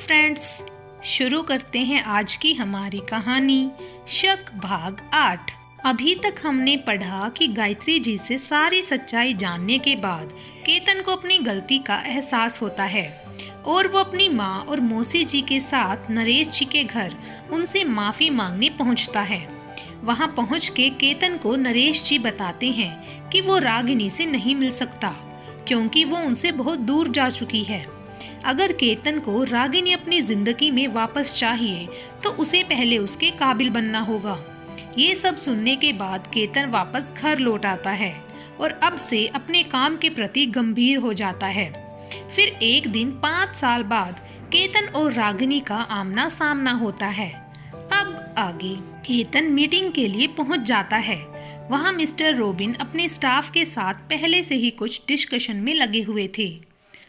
Friends, शुरू करते हैं आज की हमारी कहानी शक भाग 8। अभी तक हमने पढ़ा कि गायत्री जी से सारी सच्चाई जानने के बाद केतन को अपनी गलती का एहसास होता है और वो अपनी माँ और मौसी जी के साथ नरेश जी के घर उनसे माफ़ी मांगने पहुँचता है। वहाँ पहुँच के केतन को नरेश जी बताते हैं कि वो रागिनी से नहीं मिल सकता क्योंकि वो उनसे बहुत दूर जा चुकी है। अगर केतन को रागिनी अपनी जिंदगी में वापस चाहिए तो उसे पहले उसके काबिल बनना होगा। ये सब सुनने के बाद केतन वापस घर लौट आता है और अब से अपने काम के प्रति गंभीर हो जाता है। फिर एक दिन 5 साल बाद केतन और रागिनी का आमना सामना होता है। अब आगे केतन मीटिंग के लिए पहुंच जाता है। वहां मिस्टर रॉबिन अपने स्टाफ के साथ पहले से ही कुछ डिस्कशन में लगे हुए थे।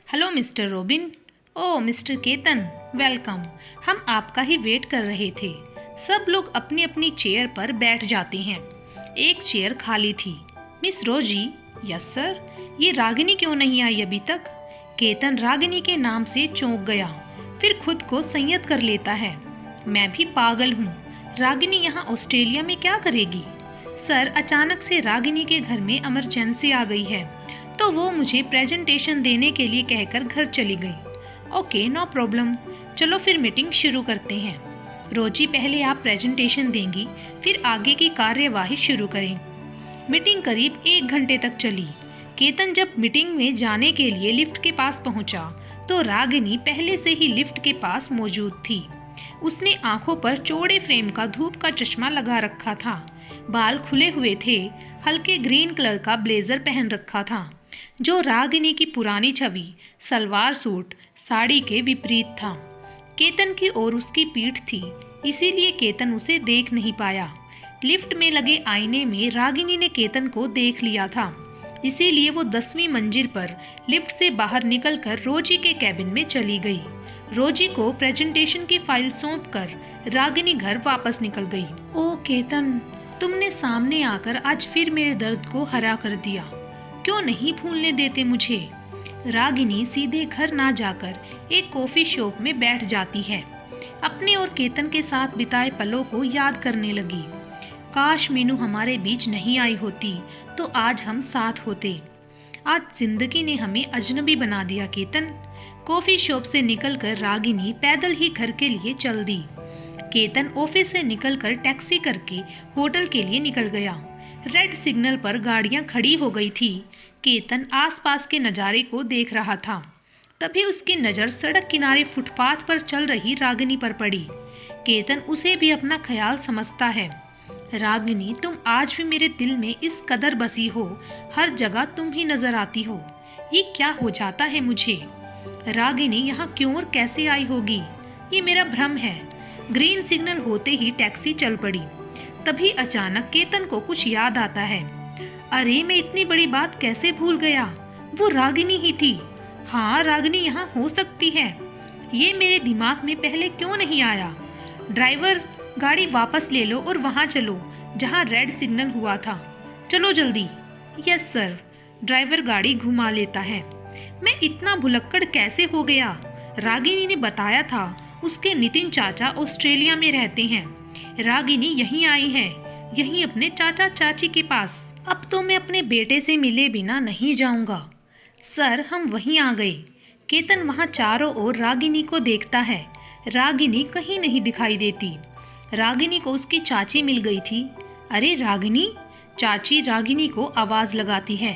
Hello mister Robin. Oh mister Ketan, welcome. हम आपका ही वेट कर रहे थे। सब लोग अपनी अपनी चेयर पर बैठ जाते हैं। एक चेयर खाली थी। Miss Rosie. Yes sir. ये रागिनी क्यों नहीं आई अभी तक? केतन रागिनी के नाम से चौंक गया, फिर खुद को संयत कर लेता है। मैं भी पागल हूँ। रागिनी यहाँ ऑस्ट्रेलिया में क्या करेगी? सर, अचानक से रागिनी के घर में इमरजेंसी आ गई है तो वो मुझे प्रेजेंटेशन देने के लिए कहकर घर चली गई। Okay, no problem. चलो फिर मीटिंग शुरू करते हैं। रोजी, पहले आप प्रेजेंटेशन देंगी, फिर आगे की कार्यवाही शुरू करें। मीटिंग करीब 1 घंटे तक चली। केतन जब मीटिंग में जाने के लिए लिफ्ट के पास पहुंचा तो रागिनी पहले से ही लिफ्ट के पास मौजूद थी। उसने आंखों पर चौड़े फ्रेम का धूप का चश्मा लगा रखा था, बाल खुले हुए थे, हल्के ग्रीन कलर का ब्लेजर पहन रखा था जो रागिनी की पुरानी छवि सलवार सूट साड़ी के विपरीत था। केतन की ओर उसकी पीठ थी, इसीलिए केतन उसे देख नहीं पाया। लिफ्ट में लगे आईने में रागिनी ने केतन को देख लिया था, इसीलिए वो 10वीं मंजिल पर लिफ्ट से बाहर निकलकर रोजी के कैबिन में चली गई। रोजी को प्रेजेंटेशन की फाइल सौंपकर रागिनी घर वापस निकल गई। ओ केतन, तुमने सामने आकर आज फिर मेरे दर्द को हरा कर दिया। क्यों नहीं भूलने देते मुझे? रागिनी सीधे घर ना जाकर एक कॉफी शॉप में बैठ जाती है। अपने और केतन के साथ बिताए पलों को याद करने लगी। काश मीनू हमारे बीच नहीं आई होती तो आज हम साथ होते। आज जिंदगी ने हमें अजनबी बना दिया केतन। कॉफी शॉप से निकलकर रागिनी पैदल ही घर के लिए चल दी। केतन ऑफिस से निकलकर टैक्सी करके होटल के लिए निकल गया। रेड सिग्नल पर गाड़ियां खड़ी हो गई थी। केतन आसपास के नज़ारे को देख रहा था। तभी उसकी नज़र सड़क किनारे फुटपाथ पर चल रही रागिनी पर पड़ी। केतन उसे भी अपना ख्याल समझता है। रागिनी, तुम आज भी मेरे दिल में इस कदर बसी हो, हर जगह तुम ही नजर आती हो। ये क्या हो जाता है मुझे? रागिनी यहाँ क्यों और कैसे आई होगी? ये मेरा भ्रम है। ग्रीन सिग्नल होते ही टैक्सी चल पड़ी। तभी अचानक केतन को कुछ याद आता है। अरे, मैं इतनी बड़ी बात कैसे भूल गया? वो रागिनी ही थी। हाँ, रागिनी यहाँ हो सकती है। ये मेरे दिमाग में पहले क्यों नहीं आया? ड्राइवर, गाड़ी वापस ले लो और वहाँ चलो जहाँ रेड सिग्नल हुआ था। चलो जल्दी। Yes sir. ड्राइवर गाड़ी घुमा लेता है। मैं इतना भुलक्कड़ कैसे हो गया? रागिनी ने बताया था उसके नितिन चाचा ऑस्ट्रेलिया में रहते हैं। रागिनी यहीं आई है, यहीं अपने चाचा चाची के पास। अब तो मैं अपने बेटे से मिले बिना नहीं जाऊंगा। सर, हम वहीं आ गए। केतन वहां चारों ओर रागिनी को देखता है। रागिनी कहीं नहीं दिखाई देती। रागिनी को उसकी चाची मिल गई थी। अरे रागिनी! चाची रागिनी को आवाज लगाती है।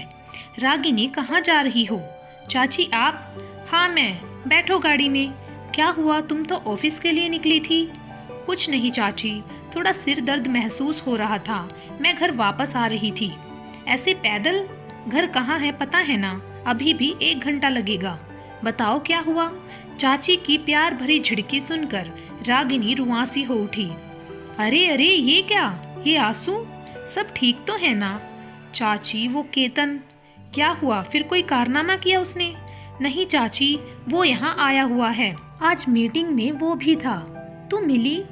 रागिनी, कहाँ जा रही हो? चाची आप? हाँ मैं। बैठो गाड़ी में। क्या हुआ, तुम तो ऑफिस के लिए निकली थी? कुछ नहीं चाची, थोड़ा सिर दर्द महसूस हो रहा था, मैं घर वापस आ रही थी। ऐसे पैदल? घर कहाँ है पता है ना? अभी भी 1 घंटा लगेगा। बताओ क्या हुआ? चाची की प्यार भरी झिड़की सुनकर रागिनी रुआंसी हो उठी। अरे अरे, ये क्या? ये आंसू? सब ठीक तो है ना? चाची, वो केतन। क्या हुआ, फिर कोई कारनामा किया उसने? नहीं चाची, वो यहाँ आया हुआ है। आज मीटिंग में वो भी था। तू मिली?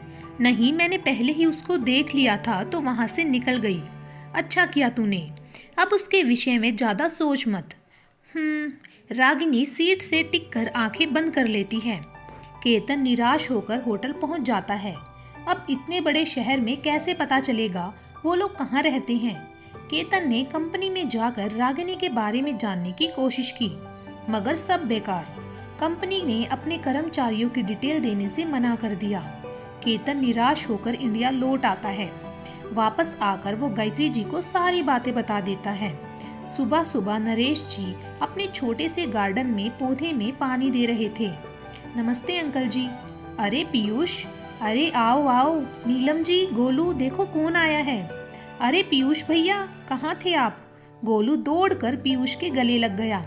नहीं, मैंने पहले ही उसको देख लिया था तो वहाँ से निकल गई। अच्छा किया तूने। अब उसके विषय में ज़्यादा सोच मत। रागिनी सीट से टिक कर आंखें बंद कर लेती है। केतन निराश होकर होटल पहुंच जाता है। अब इतने बड़े शहर में कैसे पता चलेगा वो लोग कहाँ रहते हैं। केतन ने कंपनी में जाकर रागिनी के बारे में जानने की कोशिश की, मगर सब बेकार। कंपनी ने अपने कर्मचारियों की डिटेल देने से मना कर दिया। केतन निराश होकर इंडिया लौट आता है। वापस आकर वो गायत्री जी को सारी बातें बता देता है। सुबह सुबह नरेश जी अपने छोटे से गार्डन में पौधे में पानी दे रहे थे। नमस्ते अंकल जी। अरे पीयूष, अरे आओ आओ। नीलम जी, गोलू देखो कौन आया है। अरे पीयूष भैया, कहाँ थे आप। गोलू दौड़कर पीयूष के गले लग गया।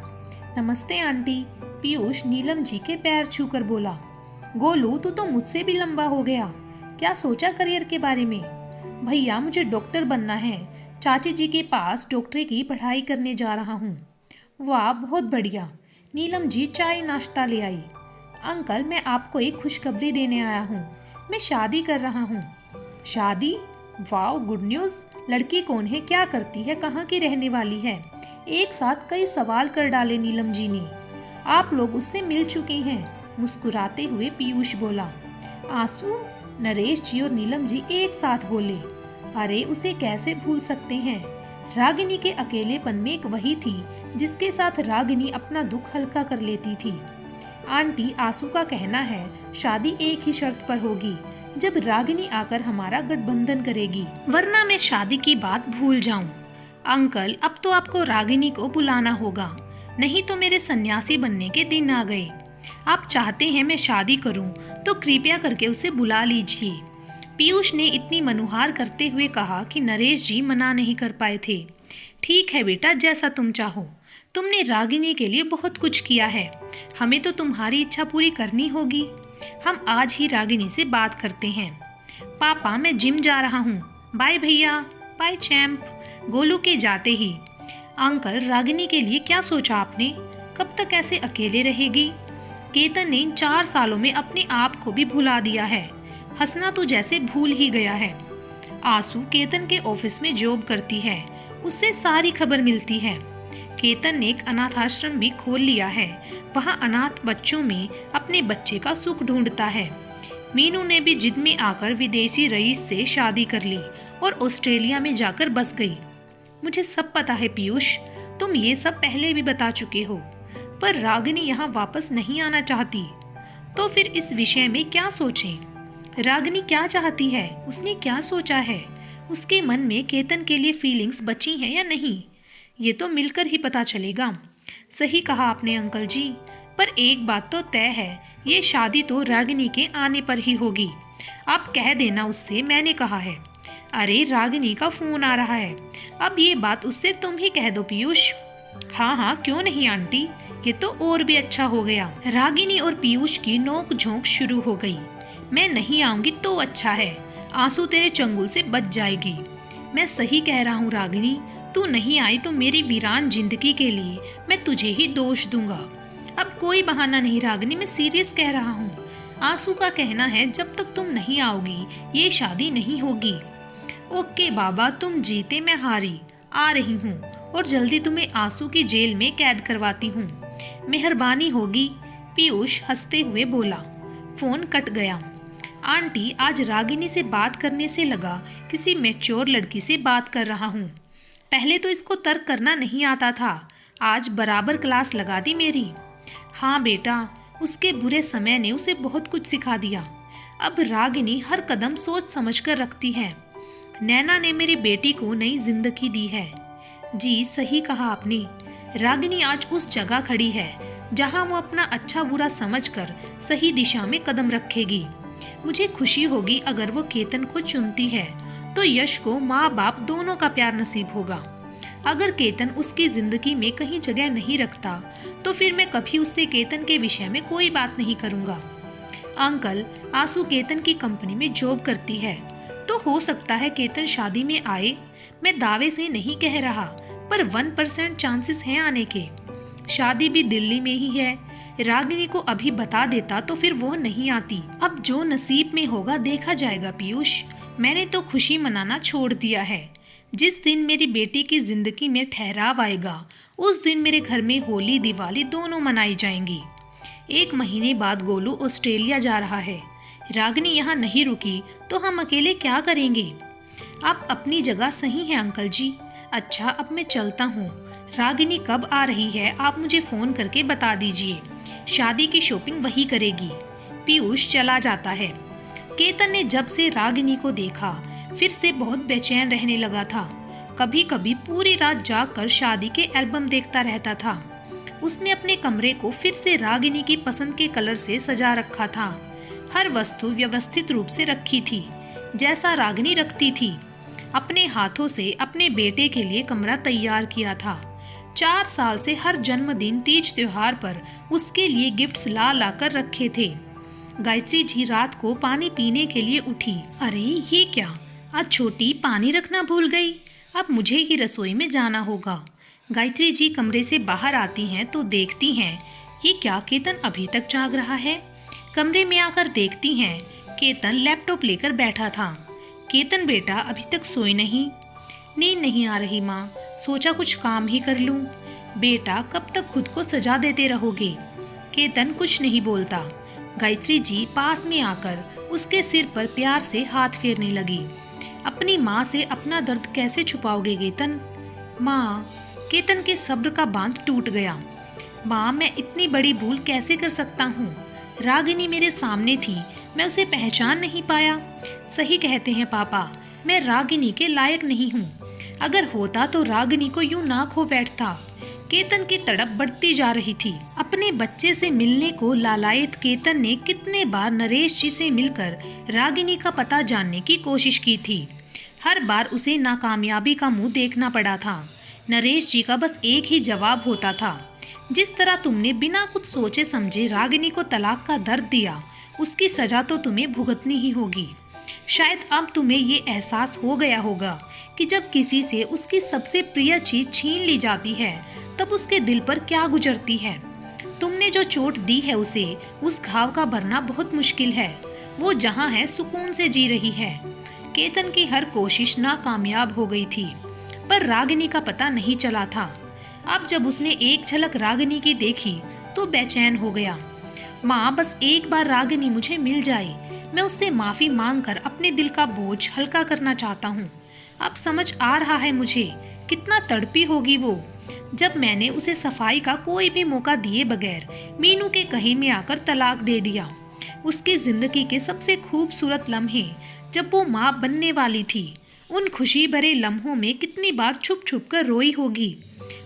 नमस्ते आंटी। पीयूष नीलम जी के पैर छूकर बोला। गोलू, तू तो मुझसे भी लंबा हो गया। क्या सोचा करियर के बारे में। भैया मुझे डॉक्टर बनना है, चाची जी के पास डॉक्टरी की पढ़ाई करने जा रहा हूँ। वाह, बहुत बढ़िया। नीलम जी चाय नाश्ता ले आई। अंकल, मैं आपको एक खुशखबरी देने आया हूँ, मैं शादी कर रहा हूँ। शादी? वाह, गुड न्यूज़। लड़की कौन है, क्या करती है, कहाँ की रहने वाली है। एक साथ कई सवाल कर डाले नीलम जी ने। आप लोग उससे मिल चुके हैं, मुस्कुराते हुए पीयूष बोला। आंसू? नरेश जी और नीलम जी एक साथ बोले। अरे उसे कैसे भूल सकते हैं। रागिनी के अकेलेपन में एक वही थी जिसके साथ रागिनी अपना दुख हल्का कर लेती थी। आंटी, आंसू का कहना है शादी एक ही शर्त पर होगी, जब रागिनी आकर हमारा गठबंधन करेगी, वरना मैं शादी की बात भूल जाऊं। अंकल, अब तो आपको रागिनी को बुलाना होगा, नहीं तो मेरे सन्यासी बनने के दिन आ गए। आप चाहते हैं मैं शादी करूं तो कृपया करके उसे बुला लीजिए। पीयूष ने इतनी मनुहार करते हुए कहा कि नरेश जी मना नहीं कर पाए थे। ठीक है बेटा, जैसा तुम चाहो। तुमने रागिनी के लिए बहुत कुछ किया है, हमें तो तुम्हारी इच्छा पूरी करनी होगी। हम आज ही रागिनी से बात करते हैं। पापा, मैं जिम जा रहा हूँ। बाय भैया। Bye champ. गोलू के जाते ही। अंकल, रागिनी के लिए क्या सोचा आपने, कब तक ऐसे अकेले रहेगी। केतन ने इन 4 सालों में अपने आप को भी भुला दिया है, हंसना तो जैसे भूल ही गया है। आंसू केतन के ऑफिस में जॉब करती है, उससे सारी खबर मिलती है। केतन ने एक अनाथ आश्रम भी खोल लिया है, वहाँ अनाथ बच्चों में अपने बच्चे का सुख ढूंढता है। मीनू ने भी जिद में आकर विदेशी रईस से शादी कर ली और ऑस्ट्रेलिया में जाकर बस गई। मुझे सब पता है पीयूष, तुम ये सब पहले भी बता चुके हो, पर रागिनी यहाँ वापस नहीं आना चाहती, तो फिर इस विषय में क्या सोचें। रागिनी क्या चाहती है, उसने क्या सोचा है, उसके मन में केतन के लिए फीलिंग्स बची हैं या नहीं, ये तो मिलकर ही पता चलेगा। सही कहा आपने अंकल जी, पर एक बात तो तय है, ये शादी तो रागिनी के आने पर ही होगी। आप कह देना उससे मैंने कहा है। अरे रागिनी का फोन आ रहा है, अब ये बात उससे तुम ही कह दो पीयूष। हाँ हाँ, क्यों नहीं आंटी, ये तो और भी अच्छा हो गया। रागिनी और पीयूष की नोक झोंक शुरू हो गई। मैं नहीं आऊंगी तो अच्छा है, आंसू तेरे चंगुल से बच जाएगी। मैं सही कह रहा हूँ रागिनी, तू नहीं आई तो मेरी वीरान जिंदगी के लिए मैं तुझे ही दोष दूंगा। अब कोई बहाना नहीं रागिनी, मैं सीरियस कह रहा हूँ। आंसू का कहना है जब तक तुम नहीं आओगी ये शादी नहीं होगी। ओके बाबा, तुम जीते मैं हारी, आ रही हूँ और जल्दी तुम्हें आंसू की जेल में कैद करवाती हूँ, मेहरबानी होगी। पीयूष हंसते हुए बोला। फोन कट गया। आंटी, आज रागिनी से बात करने से लगा किसी मैच्योर लड़की से बात कर रहा हूँ। पहले तो इसको तर्क करना नहीं आता था, आज बराबर क्लास लगा दी मेरी। हाँ बेटा, उसके बुरे समय ने उसे बहुत कुछ सिखा दिया। अब रागिनी हर कदम सोच समझ कर रखती है। नैना ने मेरी बेटी को नई जिंदगी दी है। जी सही कहा आपने, रागिनी आज उस जगह खड़ी है जहां वो अपना अच्छा बुरा समझकर सही दिशा में कदम रखेगी। मुझे खुशी होगी अगर वो केतन को चुनती है तो यश को माँ बाप दोनों का प्यार नसीब होगा। अगर केतन उसकी जिंदगी में कहीं जगह नहीं रखता तो फिर मैं कभी उससे केतन के विषय में कोई बात नहीं करूँगा। अंकल, आंसू केतन की कंपनी में जॉब करती है, तो हो सकता है केतन शादी में आए। मैं दावे से नहीं कह रहा, पर 1% चांसेस हैं आने के। शादी भी दिल्ली में ही है। रागिनी को अभी बता देता तो फिर वो नहीं आती। अब जो नसीब में होगा देखा जाएगा पीयूष। मैंने तो खुशी मनाना छोड़ दिया है। जिस दिन मेरी बेटी की जिंदगी में ठहराव आएगा उस दिन मेरे घर में होली दिवाली दोनों मनाई जाएंगी। 1 महीने बाद गोलू ऑस्ट्रेलिया जा रहा है। रागिनी यहाँ नहीं रुकी तो हम अकेले क्या करेंगे? आप अपनी जगह सही हैं अंकल जी। अच्छा, अब मैं चलता हूँ। रागिनी कब आ रही है आप मुझे फ़ोन करके बता दीजिए। शादी की शॉपिंग वही करेगी। पीयूष चला जाता है। केतन ने जब से रागिनी को देखा फिर से बहुत बेचैन रहने लगा था। कभी कभी पूरी रात जागकर शादी के एल्बम देखता रहता था। उसने अपने कमरे को फिर से रागिनी की पसंद के कलर से सजा रखा था। हर वस्तु व्यवस्थित रूप से रखी थी जैसा रागिनी रखती थी। अपने हाथों से अपने बेटे के लिए कमरा तैयार किया था। 4 साल से हर जन्मदिन तीज त्योहार पर उसके लिए गिफ्ट्स ला ला कर रखे थे। गायत्री जी रात को पानी पीने के लिए उठी। अरे ये क्या, आज छोटी पानी रखना भूल गई। अब मुझे ही रसोई में जाना होगा। गायत्री जी कमरे से बाहर आती हैं तो देखती हैं ये क्या, केतन अभी तक जाग रहा है। कमरे में आकर देखती हैं केतन लैपटॉप लेकर बैठा था। केतन बेटा अभी तक सोई नहीं? नींद नहीं आ रही माँ, सोचा कुछ काम ही कर लूँ। बेटा कब तक खुद को सजा देते रहोगे? केतन कुछ नहीं बोलता। गायत्री जी पास में आकर उसके सिर पर प्यार से हाथ फेरने लगी। अपनी माँ से अपना दर्द कैसे छुपाओगे केतन? माँ, केतन के सब्र का बांध टूट गया। माँ, मैं इतनी बड़ी भूल कैसे कर सकता हूँ? रागिनी मेरे सामने थी, मैं उसे पहचान नहीं पाया। सही कहते हैं पापा, मैं रागिनी के लायक नहीं हूँ। अगर होता तो रागिनी को यूं ना खो बैठता। केतन की तड़प बढ़ती जा रही थी। अपने बच्चे से मिलने को लालायित केतन ने कितने बार नरेश जी से मिलकर रागिनी का पता जानने की कोशिश की थी। हर बार उसे नाकामयाबी का मुंह देखना पड़ा था। नरेश जी का बस एक ही जवाब होता था, जिस तरह तुमने बिना कुछ सोचे समझे रागिनी को तलाक का दर्द दिया, उसकी सजा तो तुम्हें भुगतनी ही होगी। शायद अब तुम्हें ये एहसास हो गया होगा कि जब किसी से उसकी सबसे प्रिय चीज छीन ली जाती है तब उसके दिल पर क्या गुजरती है। तुमने जो चोट दी है उसे, उस घाव का भरना बहुत मुश्किल है। वो जहाँ है सुकून से जी रही है। केतन की हर कोशिश नाकामयाब हो गई थी, पर रागिनी का पता नहीं चला था। अब जब उसने एक झलक रागिनी की देखी तो बेचैन हो गया। माँ, बस एक बार रागिनी मुझे मिल जाए, मैं उससे माफी मांगकर अपने दिल का बोझ हल्का करना चाहता हूँ। अब समझ आ रहा है मुझे कितना तड़पी होगी वो, जब मैंने उसे सफाई का कोई भी मौका दिए बगैर मीनू के कहीं में आकर तलाक दे दिया। उसकी जिंदगी के सबसे खूबसूरत लम्हे जब वो माँ बनने वाली थी, उन खुशी भरे लम्हों में कितनी बार छुप छुप कर रोई होगी।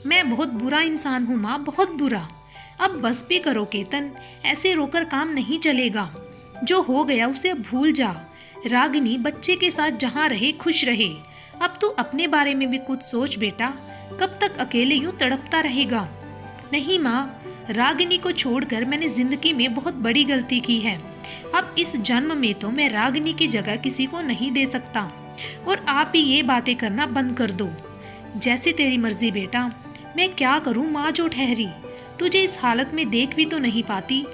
मैं बहुत बुरा इंसान हूँ माँ, बहुत बुरा। अब बस भी करो केतन, ऐसे रोकर काम नहीं चलेगा। जो हो गया उसे भूल जा। रागिनी बच्चे के साथ जहाँ रहे खुश रहे। अब तू अपने बारे में भी कुछ सोच बेटा, कब तक अकेले यूं तड़पता रहेगा? नहीं माँ, रागिनी को छोड़कर मैंने जिंदगी में बहुत बड़ी गलती की है। अब इस जन्म में तो मैं रागिनी की जगह किसी को नहीं दे सकता। और आप ही ये बातें करना बंद कर दो। जैसी तेरी मर्जी बेटा। मैं क्या करूँ माँ जो ठहरी, तुझे इस हालत में देख भी तो नहीं पाती।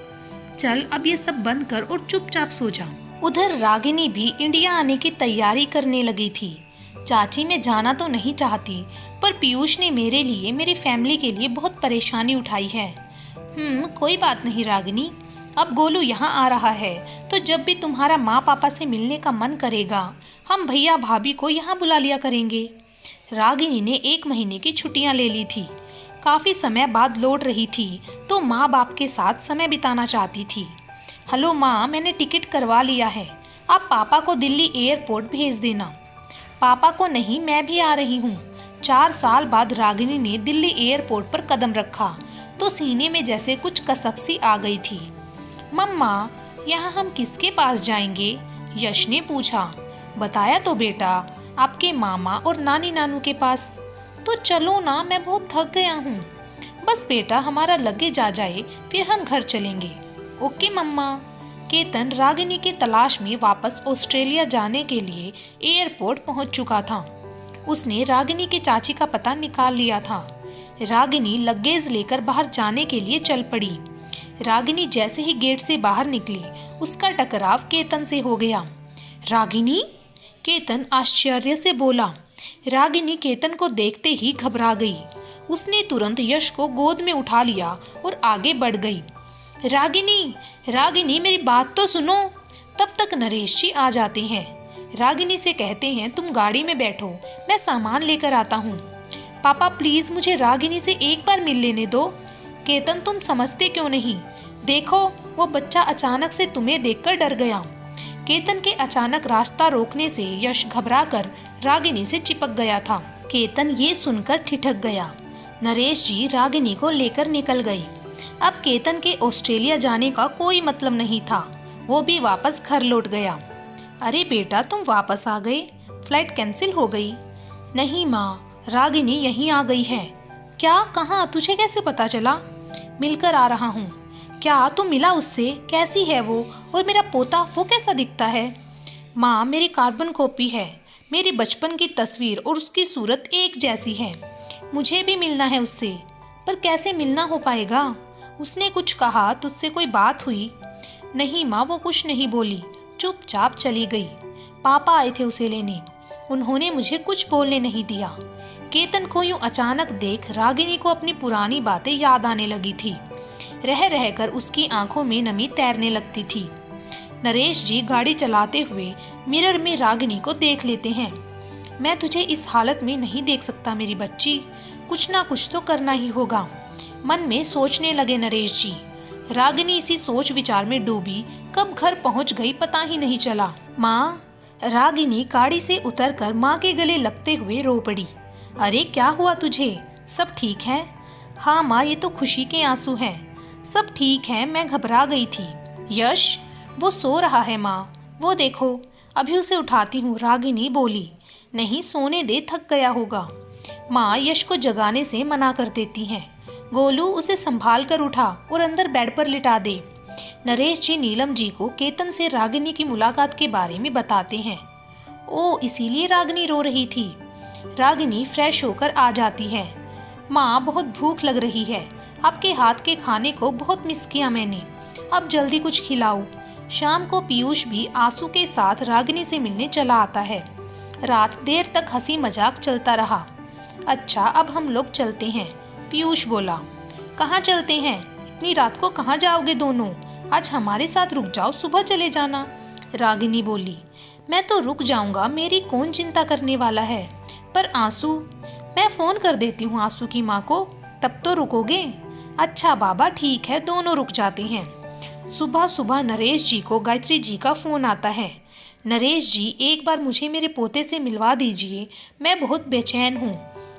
चल अब ये सब बंद कर और चुपचाप सो जा। उधर रागिनी भी इंडिया आने की तैयारी करने लगी थी। चाची, मैं जाना तो नहीं चाहती, पर पीयूष ने मेरे लिए, मेरी फैमिली के लिए बहुत परेशानी उठाई है। कोई बात नहीं रागिनी, अब गोलू यहाँ आ रहा है तो जब भी तुम्हारा माँ पापा से मिलने का मन करेगा हम भैया भाभी को यहाँ बुला लिया करेंगे। रागिनी ने 1 महीने की छुट्टियाँ ले ली थी। काफ़ी समय बाद लौट रही थी तो माँ बाप के साथ समय बिताना चाहती थी। हेलो माँ, मैंने टिकट करवा लिया है, आप पापा को दिल्ली एयरपोर्ट भेज देना। पापा को नहीं, मैं भी आ रही हूँ। 4 साल बाद रागिनी ने दिल्ली एयरपोर्ट पर कदम रखा तो सीने में जैसे कुछ कसक सी आ गई थी। मम्मा, यहाँ हम किसके पास जाएंगे? यश ने पूछा। बताया तो बेटा, आपके मामा और नानी नानू के पास। तो चलो ना, मैं बहुत थक गया हूँ। बस बेटा, हमारा लगेज आ जाए फिर हम घर चलेंगे। ओके मम्मा। केतन रागिनी की तलाश में वापस ऑस्ट्रेलिया जाने के लिए एयरपोर्ट पहुँच चुका था। उसने रागिनी की चाची का पता निकाल लिया था। रागिनी लगेज लेकर बाहर जाने के लिए चल पड़ी। रागिनी जैसे ही गेट से बाहर निकली, उसका टकराव केतन से हो गया। रागिनी? केतन आश्चर्य से बोला। रागिनी केतन को देखते ही घबरा गई। उसने तुरंत यश को गोद में उठा लिया और आगे बढ़ गई। रागिनी, रागिनी मेरी बात तो सुनो। तब तक नरेश जी आ जाते हैं। रागिनी से कहते हैं तुम गाड़ी में बैठो, मैं सामान लेकर आता हूँ। पापा प्लीज मुझे रागिनी से एक बार मिल लेने दो। केतन तुम समझते क्यों नहीं? देखो वो बच्चा अचानक से तुम्हें देखकर डर गया। केतन के अचानक रास्ता रोकने से यश घबराकर रागिनी से चिपक गया था। केतन ये सुनकर ठिठक गया। नरेश जी रागिनी को लेकर निकल गई। अब केतन के ऑस्ट्रेलिया जाने का कोई मतलब नहीं था, वो भी वापस घर लौट गया। अरे बेटा तुम वापस आ गए, फ्लाइट कैंसिल हो गई। नहीं माँ, रागिनी यहीं आ गई है। क्या? कहाँ? तुझे कैसे पता चला? मिलकर आ रहा हूँ। क्या तू मिला उससे? कैसी है वो? और मेरा पोता वो कैसा दिखता है? माँ मेरी कार्बन कॉपी है, मेरी बचपन की तस्वीर और उसकी सूरत एक जैसी है। मुझे भी मिलना है उससे, पर कैसे मिलना हो पाएगा? उसने कुछ कहा? तुझसे कोई बात हुई? नहीं माँ, वो कुछ नहीं बोली, चुपचाप चली गई। पापा आए थे उसे लेने, उन्होंने मुझे कुछ बोलने नहीं दिया। केतन को यूं अचानक देख रागिनी को अपनी पुरानी बातें याद आने लगी थी। रह रहकर उसकी आंखों में नमी तैरने लगती थी। नरेश जी गाड़ी चलाते हुए मिरर में रागिनी को देख लेते हैं। मैं तुझे इस हालत में नहीं देख सकता मेरी बच्ची, कुछ ना कुछ तो करना ही होगा, मन में सोचने लगे नरेश जी। रागिनी इसी सोच विचार में डूबी, कब घर पहुंच गई पता ही नहीं चला। माँ, रागिनी गाड़ी से उतरकर माँ के गले लगते हुए रो पड़ी। अरे क्या हुआ तुझे? सब ठीक है? हाँ माँ, ये तो खुशी के आंसू हैं। सब ठीक है, मैं घबरा गई थी। यश? वो सो रहा है माँ, वो देखो। अभी उसे उठाती हूँ, रागिनी बोली। नहीं सोने दे, थक गया होगा। माँ यश को जगाने से मना कर देती हैं। गोलू उसे संभाल कर उठा और अंदर बेड पर लिटा दे। नरेश जी नीलम जी को केतन से रागिनी की मुलाकात के बारे में बताते हैं। ओ, इसीलिए रागिनी रो रही थी। रागिनी फ्रेश होकर आ जाती है। माँ बहुत भूख लग रही है, आपके हाथ के खाने को बहुत मिस किया मैंने, अब जल्दी कुछ खिलाओ। शाम को पीयूष भी आंसू के साथ रागिनी से मिलने चला आता है। रात देर तक हंसी मजाक चलता रहा। अच्छा अब हम लोग चलते हैं, पीयूष बोला। कहाँ चलते हैं? इतनी रात को कहाँ जाओगे दोनों? आज हमारे साथ रुक जाओ, सुबह चले जाना। रागिनी बोली। मैं तो रुक जाऊंगा, मेरी कौन चिंता करने वाला है, पर आंसू? मैं फोन कर देती हूँ आंसू की माँ को, तब तो रुकोगे। अच्छा बाबा ठीक है, दोनों रुक जाते हैं। सुबह सुबह नरेश जी को गायत्री जी का फोन आता है। नरेश जी एक बार मुझे मेरे पोते से मिलवा दीजिए, मैं बहुत बेचैन हूँ,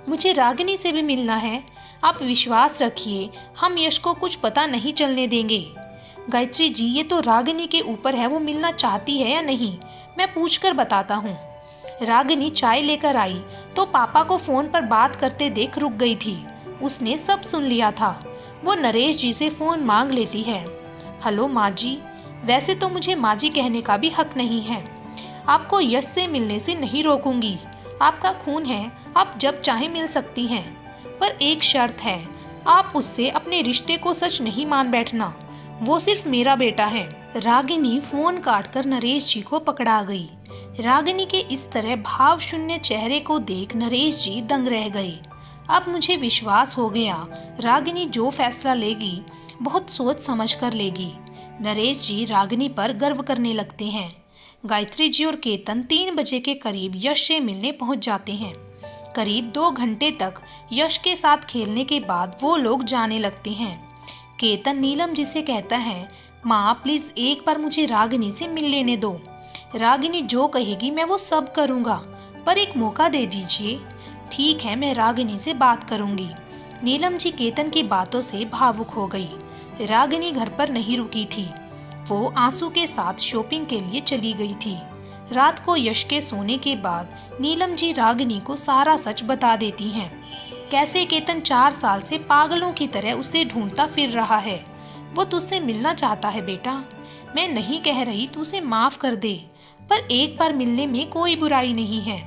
मुझे रागिनी से भी मिलना है। आप विश्वास रखिए, हम यश को कुछ पता नहीं चलने देंगे। गायत्री जी ये तो रागिनी के ऊपर है, वो मिलना चाहती है या नहीं, मैं पूछकर बताता हूँ। रागिनी चाय लेकर आई तो पापा को फोन पर बात करते देख रुक गई थी। उसने सब सुन लिया था। वो नरेश जी से फोन मांग लेती है। हेलो माँ जी, वैसे तो मुझे माँ जी कहने का भी हक नहीं है, आपको यश से मिलने से नहीं रोकूंगी, आपका खून है, आप जब चाहे मिल सकती हैं, पर एक शर्त है, आप उससे अपने रिश्ते को सच नहीं मान बैठना, वो सिर्फ मेरा बेटा है। रागिनी फोन काटकर नरेश जी को पकड़ा गई। रागिनी के इस तरह भाव शून्य चेहरे को देख नरेश जी दंग रह गए। अब मुझे विश्वास हो गया, रागिनी जो फैसला लेगी बहुत सोच समझ कर लेगी। नरेश जी रागिनी पर गर्व करने लगते हैं। गायत्री जी और केतन 3 बजे के करीब यश से मिलने पहुंच जाते हैं। करीब 2 घंटे तक यश के साथ खेलने के बाद वो लोग जाने लगते हैं। केतन नीलम जी से कहता है, माँ प्लीज एक बार मुझे रागिनी से मिल लेने दो, रागिनी जो कहेगी मैं वो सब करूँगा, पर एक मौका दे दीजिए। ठीक है, मैं रागिनी से बात करूँगी। नीलम जी केतन की बातों से भावुक हो गई। रागिनी घर पर नहीं रुकी थी, वो आंसू के साथ शॉपिंग के लिए चली गई थी। रात को यश के सोने के बाद नीलम जी रागिनी को सारा सच बता देती हैं। कैसे केतन 4 साल से पागलों की तरह उसे ढूंढता फिर रहा है। वो तुझसे मिलना चाहता है बेटा, मैं नहीं कह रही तू उसे माफ कर दे, पर एक बार मिलने में कोई बुराई नहीं है।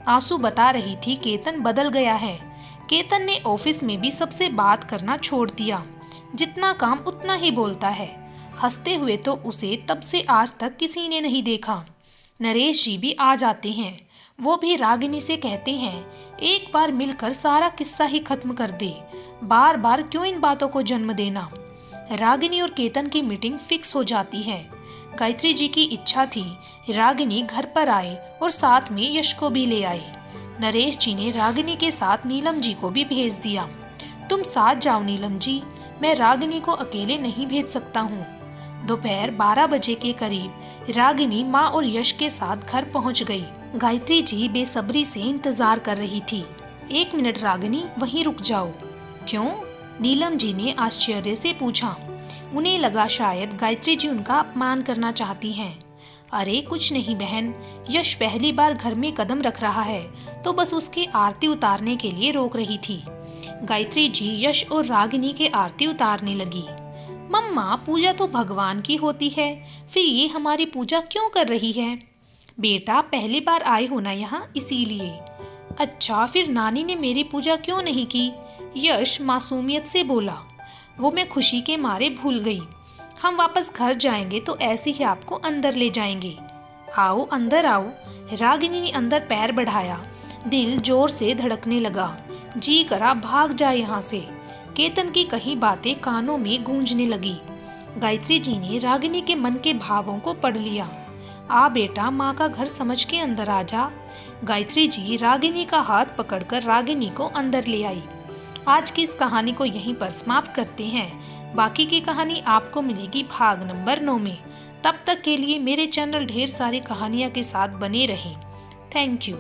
आंसू बता रही थी केतन बदल गया है। केतन ने ऑफिस में भी सबसे बात करना छोड़ दिया, जितना काम उतना ही बोलता है। हंसते हुए तो उसे तब से आज तक किसी ने नहीं देखा। नरेश जी भी आ जाते हैं। वो भी रागिनी से कहते हैं, एक बार मिलकर सारा किस्सा ही खत्म कर दे, बार बार क्यों इन बातों को जन्म देना। रागिनी और केतन की मीटिंग फिक्स हो जाती है। गायत्री जी की इच्छा थी रागिनी घर पर आए और साथ में यश को भी ले आए। नरेश जी ने रागिनी के साथ नीलम जी को भी भेज दिया। तुम साथ जाओ नीलम जी, मैं रागिनी को अकेले नहीं भेज सकता हूँ। दोपहर 12 बजे के करीब रागिनी माँ और यश के साथ घर पहुँच गई। गायत्री जी बेसब्री से इंतजार कर रही थी। 1 मिनट रागिनी, वहीं रुक जाओ। क्यों? नीलम जी ने आश्चर्य से पूछा। उन्हें लगा शायद गायत्री जी उनका अपमान करना चाहती हैं। अरे कुछ नहीं बहन, यश पहली बार घर में कदम रख रहा है तो बस उसकी आरती उतारने के लिए रोक रही थी। गायत्री जी यश और रागिनी के आरती उतारने लगी। मम्मा, पूजा तो भगवान की होती है, फिर ये हमारी पूजा क्यों कर रही है? बेटा, पहली बार आए हो ना यहाँ, इसीलिए। अच्छा, फिर नानी ने मेरी पूजा क्यों नहीं की? यश मासूमियत से बोला। वो मैं खुशी के मारे भूल गई। हम वापस घर जाएंगे तो ऐसे ही आपको अंदर ले जाएंगे। आओ अंदर आओ। रागिनी ने अंदर पैर बढ़ाया। दिल जोर से धड़कने लगा। जी करा भाग जाए यहाँ से। केतन की कही बातें कानों में गूंजने लगी। गायत्री जी ने रागिनी के मन के भावों को पढ़ लिया। आ बेटा, माँ का घर समझ के अंदर आ जा। गायत्री जी रागिनी का हाथ पकड़कर रागिनी को अंदर ले आई। आज की इस कहानी को यहीं पर समाप्त करते हैं। बाकी की कहानी आपको मिलेगी भाग नंबर 9 में। तब तक के लिए मेरे चैनल ढेर सारी कहानियाँ के साथ बने रहें। Thank you.